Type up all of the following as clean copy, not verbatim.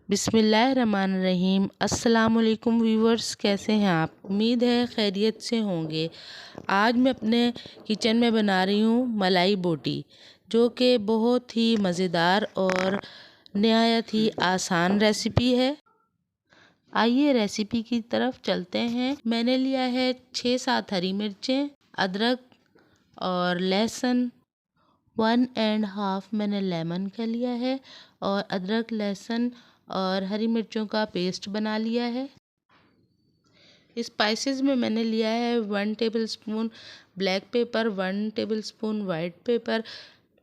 बिस्मिल्लाहिर्रहमानिर्रहीम। अस्सलाम वालेकुम व्यूवर्स, कैसे हैं आप? उम्मीद है खैरियत से होंगे। आज मैं अपने किचन में बना रही हूँ मलाई बोटी, जो कि बहुत ही मज़ेदार और नहायत ही आसान रेसिपी है। आइए रेसिपी की तरफ चलते हैं। मैंने लिया है 6-7 हरी मिर्चें, अदरक और लहसुन, 1.5 मैंने लेमन का लिया है और अदरक लहसुन और हरी मिर्चों का पेस्ट बना लिया है। स्पाइसेस में मैंने लिया है 1 tablespoon black pepper, 1 tablespoon white paper,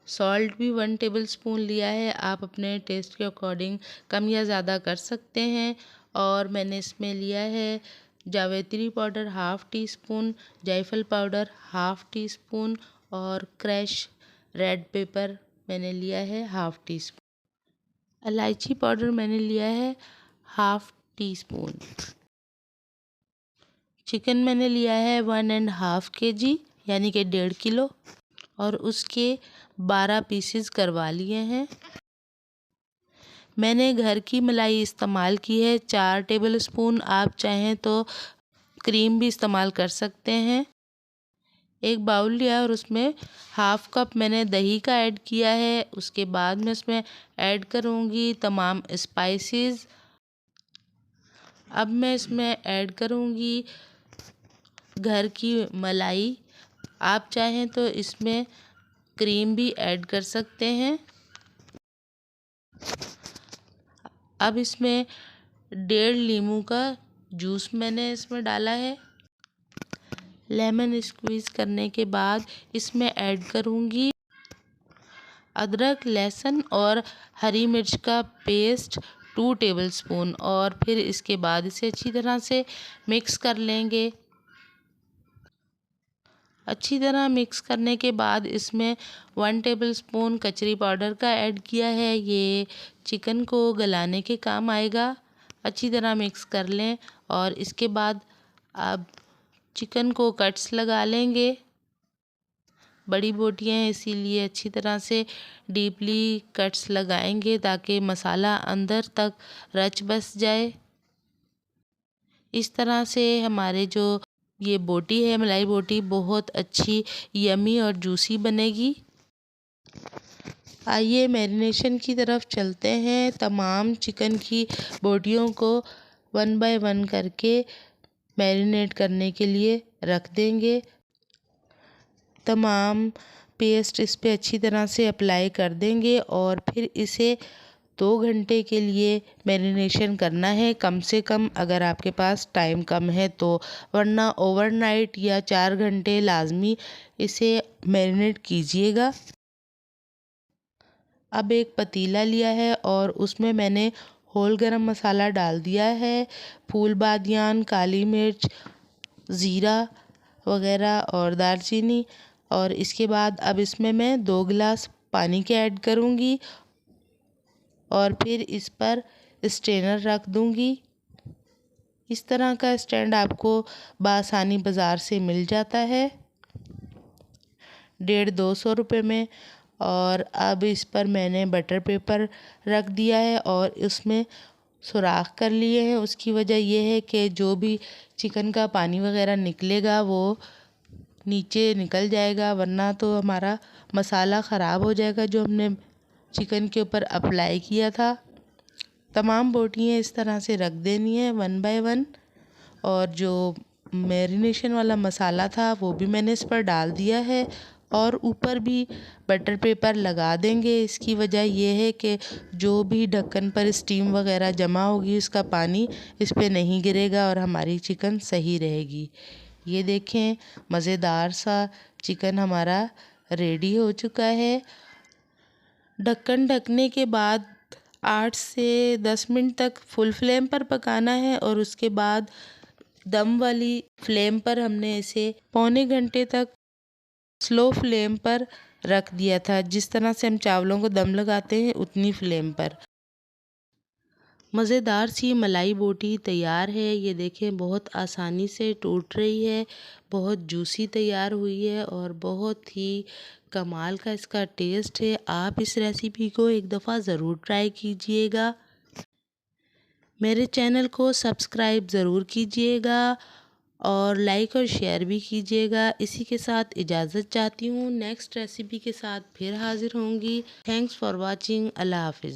salt भी 1 टेबलस्पून लिया है। आप अपने टेस्ट के अकॉर्डिंग कम या ज़्यादा कर सकते हैं। और मैंने इसमें लिया है जावित्री पाउडर 1/2 टीस्पून, जायफल पाउडर 1/2 टीस्पून और क्रश रेड पेपर मैंने लिया है 1/2 टीस्पून। इलायची पाउडर मैंने लिया है 1/2 टीस्पून। चिकन मैंने लिया है 1.5 kg यानी कि 1.5 किलो और उसके 12 पीसेस करवा लिए हैं। मैंने घर की मलाई इस्तेमाल की है 4 टेबलस्पून। आप चाहें तो क्रीम भी इस्तेमाल कर सकते हैं। एक बाउल लिया और उसमें 1/2 कप मैंने दही का ऐड किया है। उसके बाद मैं इसमें ऐड करूँगी तमाम स्पाइसेस। अब मैं इसमें ऐड करूँगी घर की मलाई। आप चाहें तो इसमें क्रीम भी ऐड कर सकते हैं। अब इसमें 1.5 नींबू का जूस मैंने इसमें डाला है। लेमन स्क्वीज़ करने के बाद इसमें ऐड करूँगी अदरक लहसुन और हरी मिर्च का पेस्ट 2 टेबलस्पून और फिर इसके बाद इसे अच्छी तरह से मिक्स कर लेंगे। अच्छी तरह मिक्स करने के बाद इसमें 1 टेबलस्पून कचरी पाउडर का ऐड किया है। ये चिकन को गलाने के काम आएगा। अच्छी तरह मिक्स कर लें और इसके बाद अब चिकन को कट्स लगा लेंगे। बड़ी बोटियां हैं इसीलिए अच्छी तरह से डीपली कट्स लगाएंगे ताकि मसाला अंदर तक रच बस जाए। इस तरह से हमारे जो ये बोटी है मलाई बोटी बहुत अच्छी यमी और जूसी बनेगी। आइए मैरिनेशन की तरफ चलते हैं। तमाम चिकन की बोटियों को 1 बाय 1 करके मैरिनेट करने के लिए रख देंगे। तमाम पेस्ट इस पे अच्छी तरह से अप्लाई कर देंगे और फिर इसे 2 घंटे के लिए मैरिनेशन करना है कम से कम, अगर आपके पास टाइम कम है तो, वरना ओवरनाइट या 4 घंटे लाजमी इसे मैरिनेट कीजिएगा। अब एक पतीला लिया है और उसमें मैंने होल गरम मसाला डाल दिया है, फूल बादियान, काली मिर्च, ज़ीरा वगैरह और दालचीनी। और इसके बाद अब इसमें मैं 2 गिलास पानी के ऐड करूँगी और फिर इस पर स्ट्रेनर रख दूँगी। इस तरह का स्टैंड आपको बआसानी बाज़ार से मिल जाता है 150-200 रुपये में। और अब इस पर मैंने बटर पेपर रख दिया है और उसमें सुराख कर लिए हैं। उसकी वजह यह है कि जो भी चिकन का पानी वगैरह निकलेगा वो नीचे निकल जाएगा, वरना तो हमारा मसाला ख़राब हो जाएगा जो हमने चिकन के ऊपर अप्लाई किया था। तमाम बोटियाँ इस तरह से रख देनी है 1 बाय 1। और जो मैरिनेशन वाला मसाला था वो भी मैंने इस पर डाल दिया है और ऊपर भी बटर पेपर लगा देंगे। इसकी वजह यह है कि जो भी ढक्कन पर स्टीम वगैरह जमा होगी उसका पानी इस पे नहीं गिरेगा और हमारी चिकन सही रहेगी। ये देखें मज़ेदार सा चिकन हमारा रेडी हो चुका है। ढक्कन ढकने के बाद 8 से 10 मिनट तक फुल फ्लेम पर पकाना है और उसके बाद दम वाली फ्लेम पर हमने इसे पौने घंटे तक स्लो फ्लेम पर रख दिया था। जिस तरह से हम चावलों को दम लगाते हैं उतनी फ्लेम पर। मज़ेदार सी मलाई बोटी तैयार है। ये देखें बहुत आसानी से टूट रही है, बहुत जूसी तैयार हुई है और बहुत ही कमाल का इसका टेस्ट है। आप इस रेसिपी को एक दफ़ा ज़रूर ट्राई कीजिएगा। मेरे चैनल को सब्सक्राइब ज़रूर कीजिएगा और लाइक और शेयर भी कीजिएगा। इसी के साथ इजाज़त चाहती हूँ। नेक्स्ट रेसिपी के साथ फिर हाज़िर होंगी। Thanks for watching. अल्लाह हाफ़िज़।